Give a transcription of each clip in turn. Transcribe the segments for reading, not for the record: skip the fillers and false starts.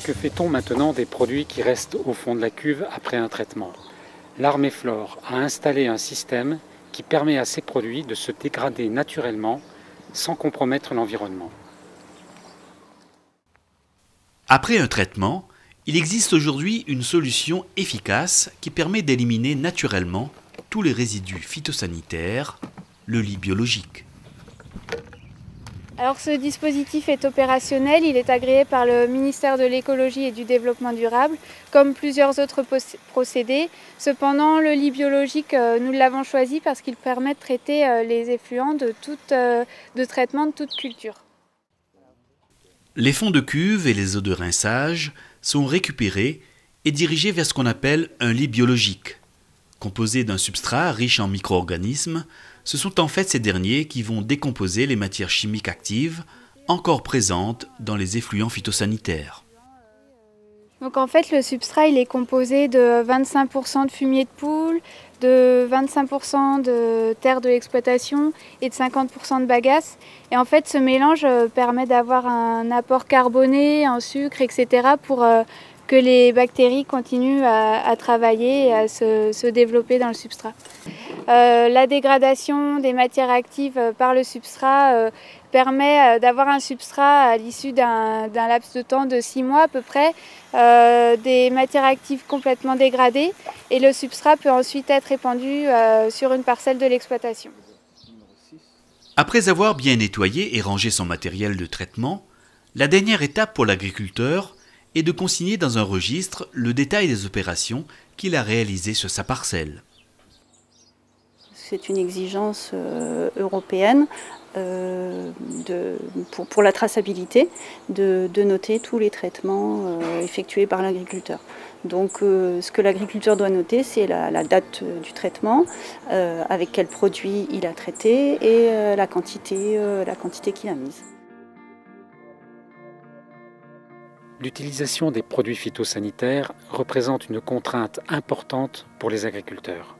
Que fait-on maintenant des produits qui restent au fond de la cuve après un traitement? L'Arméflore a installé un système qui permet à ces produits de se dégrader naturellement sans compromettre l'environnement. Après un traitement, il existe aujourd'hui une solution efficace qui permet d'éliminer naturellement tous les résidus phytosanitaires, le lit biologique. Alors ce dispositif est opérationnel, il est agréé par le ministère de l'Écologie et du Développement durable, comme plusieurs autres procédés. Cependant, le lit biologique, nous l'avons choisi parce qu'il permet de traiter les effluents de traitement de toute culture. Les fonds de cuve et les eaux de rinçage sont récupérés et dirigés vers ce qu'on appelle un lit biologique. Composé d'un substrat riche en micro-organismes, ce sont en fait ces derniers qui vont décomposer les matières chimiques actives encore présentes dans les effluents phytosanitaires. Donc en fait, le substrat il est composé de 25% de fumier de poule, de 25% de terre de l'exploitation et de 50% de bagasse. Et en fait, ce mélange permet d'avoir un apport carboné, en sucre, etc. pour que les bactéries continuent à travailler et à se développer dans le substrat. La dégradation des matières actives par le substrat permet d'avoir un substrat à l'issue d'un laps de temps de 6 mois à peu près, des matières actives complètement dégradées et le substrat peut ensuite être répandu sur une parcelle de l'exploitation. Après avoir bien nettoyé et rangé son matériel de traitement, la dernière étape pour l'agriculteur est de consigner dans un registre le détail des opérations qu'il a réalisées sur sa parcelle. C'est une exigence européenne pour la traçabilité, de noter tous les traitements effectués par l'agriculteur. Donc ce que l'agriculteur doit noter, c'est la date du traitement, avec quel produit il a traité et la quantité qu'il a mise. L'utilisation des produits phytosanitaires représente une contrainte importante pour les agriculteurs.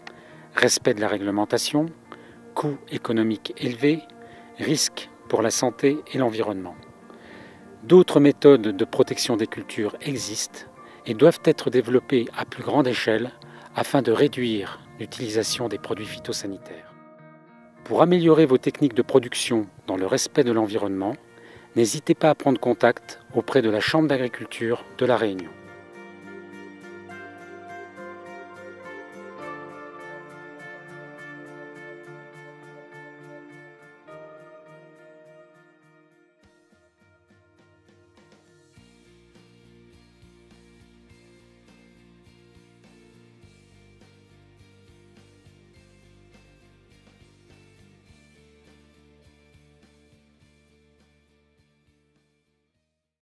Respect de la réglementation, coûts économiques élevés, risques pour la santé et l'environnement. D'autres méthodes de protection des cultures existent et doivent être développées à plus grande échelle afin de réduire l'utilisation des produits phytosanitaires. Pour améliorer vos techniques de production dans le respect de l'environnement, n'hésitez pas à prendre contact auprès de la Chambre d'agriculture de La Réunion.